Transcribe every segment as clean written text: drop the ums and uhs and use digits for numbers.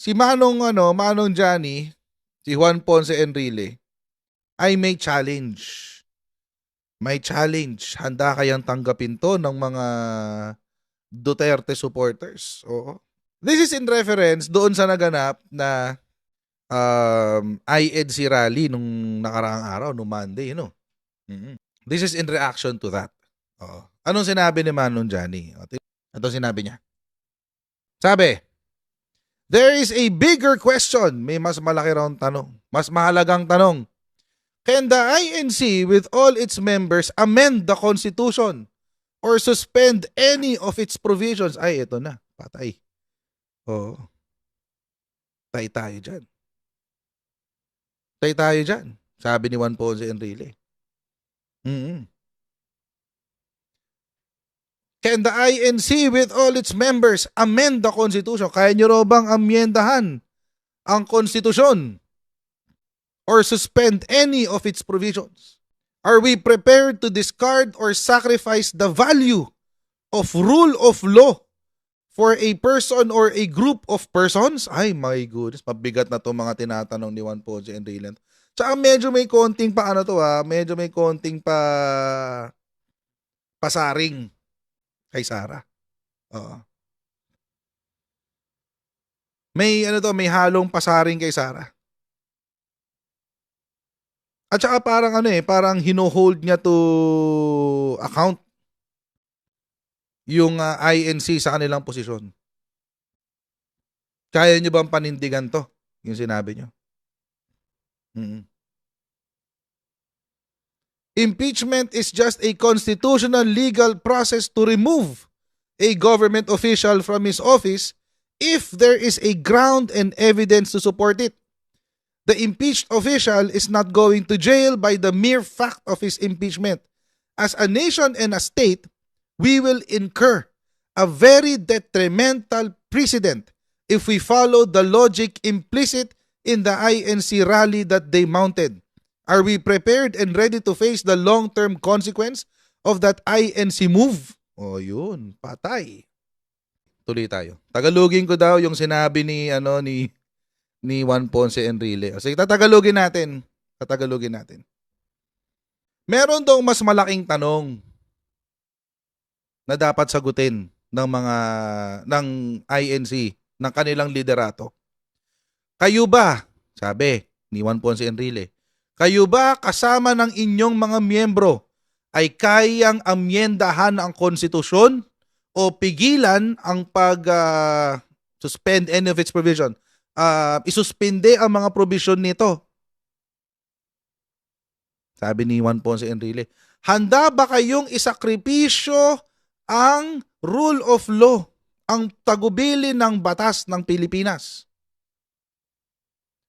si Manong Johnny, si Juan Ponce Enrile, ay may challenge. May challenge. Handa kayang tanggapin to ng mga Duterte supporters? Oo. This is in reference doon sa naganap na IEDC rally nung nakaraang araw, nung Monday, This is in reaction to that. Oo. Anong sinabi ni Manong Johnny? Ito sinabi niya. Sabi, there is a bigger question. May mas malaki raw tanong. Mas mahalagang tanong. Can the INC with all its members amend the Constitution or suspend any of its provisions? Ay, ito na. Patay. Oo. Tay tayo dyan. Tay tayo dyan. Sabi ni Juan Ponce Enrile. Can the INC with all its members amend the Constitution? Kaya nyo raw bang amyendahan ang Konstitusyon or suspend any of its provisions? Are we prepared to discard or sacrifice the value of rule of law for a person or a group of persons? Ay, my goodness, mabigat na to mga tinatanong ni Juan Ponce Enrile. Tsaka medyo may konting medyo may konting pasaring kay Sara. Oo. May may halong pasaring kay Sara. At saka parang hino-hold niya to account yung INC sa kanilang posisyon. Kaya niyo bang panindigan to? Yung sinabi niyo. Impeachment is just a constitutional legal process to remove a government official from his office if there is a ground and evidence to support it. The impeached official is not going to jail by the mere fact of his impeachment. As a nation and a state, we will incur a very detrimental precedent if we follow the logic implicit in the INC rally that they mounted. Are we prepared and ready to face the long-term consequence of that INC move? O yun, patay. Tuloy tayo. Tagalogin ko daw yung sinabi ni Juan Ponce Enrile. O sige, tatagalogin natin. Meron dong mas malaking tanong na dapat sagutin ng INC, ng kanilang liderato. Kayo ba, sabi ni Juan Ponce Enrile, kayo ba kasama ng inyong mga miyembro ay kayang amyendahan ang konstitusyon o pigilan ang suspend any of its provision? Isuspinde ang mga provision nito. Sabi ni Juan Ponce Enrile, handa ba kayong isakripisyo ang rule of law, ang tagubilin ng batas ng Pilipinas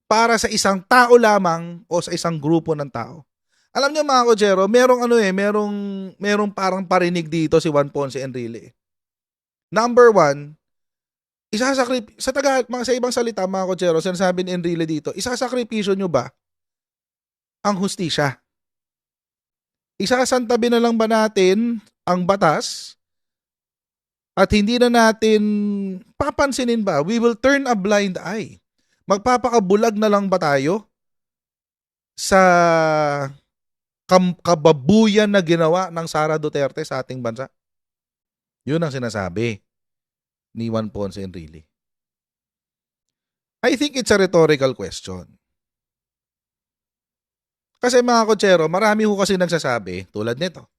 para sa isang tao lamang o sa isang grupo ng tao? Alam niyo mga Kojero, merong parang parinig dito si Juan Ponce Enrile. Number one, sa ibang salita mga Kojero, sinasabi ni Enrile dito, isasakripisyo nyo ba ang hustisya? Isasantabi na lang ba natin ang batas at hindi na natin papansinin ba? We will turn a blind eye. Magpapakabulag na lang ba tayo sa kababuyan na ginawa ng Sara Duterte sa ating bansa? Yun ang sinasabi ni Juan Ponce Enrile. I think it's a rhetorical question. Kasi mga Kotsero, marami ho kasi nagsasabi tulad nito.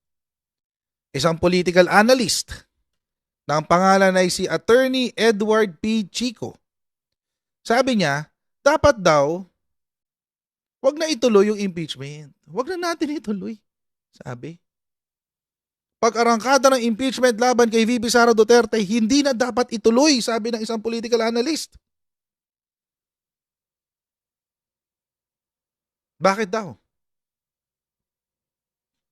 Isang political analyst na ang pangalan ay si Attorney Edward P. Chico. Sabi niya, dapat daw, wag na ituloy yung impeachment. Wag na natin ituloy. Sabi. Pag-arangkada ng impeachment laban kay VP Sara Duterte, hindi na dapat ituloy, sabi ng isang political analyst. Bakit daw?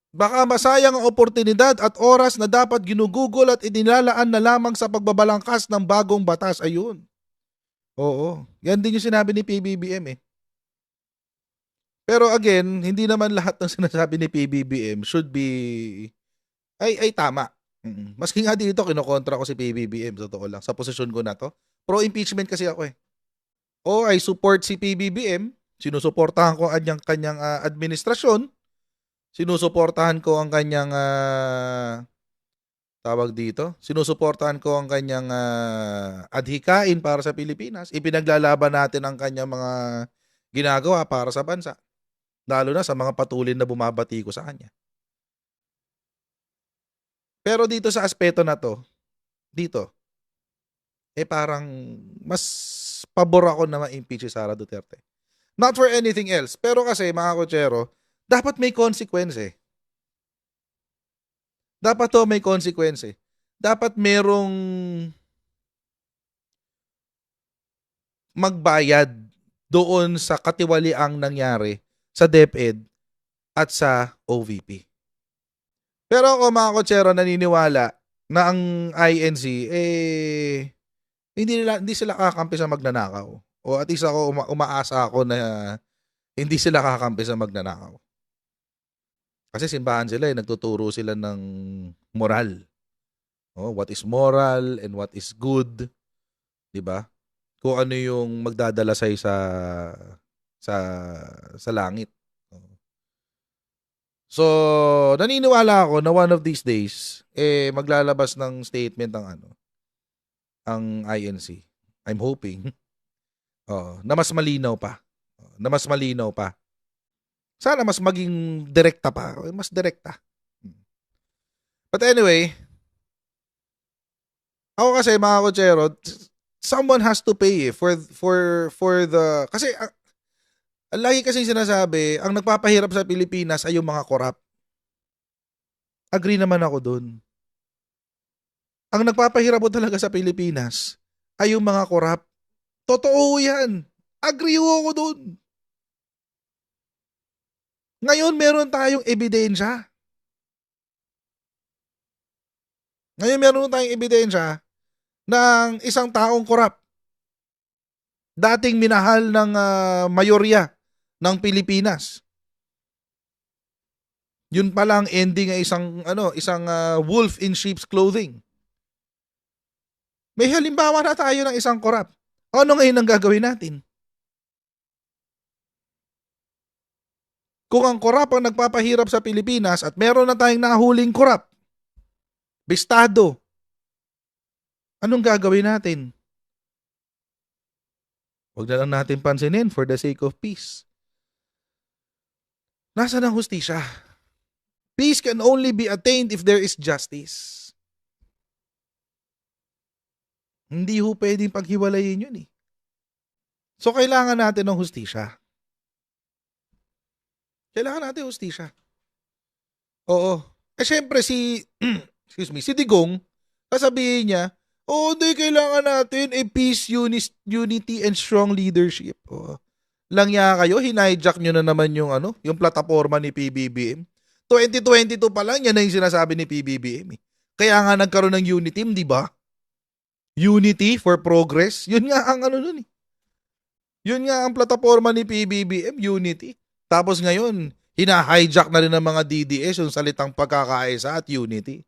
Baka masayang ang oportunidad at oras na dapat ginugugol at inilalaan na lamang sa pagbabalangkas ng bagong batas. Ayun. Oo. Yan din yung sinabi ni PBBM eh. Pero again, hindi naman lahat ng sinasabi ni PBBM should be ay tama. Maski nga dito kinokontra ko si PBBM, totoo lang. Sa posisyon ko na to. Pro-impeachment kasi ako eh. o I support si PBBM, sinusuportahan ko ang kanyang administrasyon, sinusuportahan ko ang kanyang tawag dito, sinusuportahan ko ang kanyang adhikain para sa Pilipinas, ipinaglalaban natin ang kanyang mga ginagawa para sa bansa, lalo na sa mga patuloy na bumabati ko sa kanya. Pero dito sa aspeto na to, dito, parang mas pabor ako na ma-impeach si Sara Duterte. Not for anything else, pero kasi mga kotsero, dapat may consequence eh. Dapat to may consequence eh. Dapat merong magbayad doon sa katiwaliang nangyari sa DepEd at sa OVP. Pero ako mga kotsero naniniwala na ang INC hindi sila kakampi sa magnanakaw. O at least ako umaasa ako na hindi sila kakampi sa magnanakaw. Kasi simbahan sila nagtuturo sila ng moral. What is moral and what is good, 'di ba? Kung ano yung magdadala sa langit. So, naniniwala ako na one of these days maglalabas ng statement ang INC. I'm hoping na mas malinaw pa. Sana mas maging direkta pa. Mas direkta. But anyway, ako kasi mga kotsero, someone has to pay for the kasi lagi kasi sinasabi, ang nagpapahirap sa Pilipinas ay yung mga korap. Agree naman ako dun. Ang nagpapahirap po talaga sa Pilipinas ay yung mga korap. Totoo yan. Agree ako dun. Ngayon, meron tayong ebidensya. Ng isang taong korap. Dating minahal ng mayorya ng Pilipinas. Yun pala ang ending ay isang wolf in sheep's clothing. May halimbawa na tayo ng isang korap. Ano ngayon ang gagawin natin? Kung ang korap ang nagpapahirap sa Pilipinas at meron na tayong nahuling korap, bistado, anong gagawin natin? Huwag na lang natin pansinin for the sake of peace. Nasaan ang hustisya? Peace can only be attained if there is justice. Hindi ho pwedeng paghiwalayin yun eh. So, kailangan natin ng hustisya. Oo. Syempre si Digong, sasabihin niya, hindi kailangan natin peace, unity, and strong leadership. Langya kayo, hinijack nyo na naman yung plataforma ni PBBM. 2022 pa lang, yan na yung sinasabi ni PBBM. Kaya nga nagkaroon ng unity, di ba? Unity for progress. Yun nga ang nun eh. Yun nga ang plataforma ni PBBM, unity. Tapos ngayon, hina-hijack na rin ng mga DDS yung salitang pagkakaisa at unity.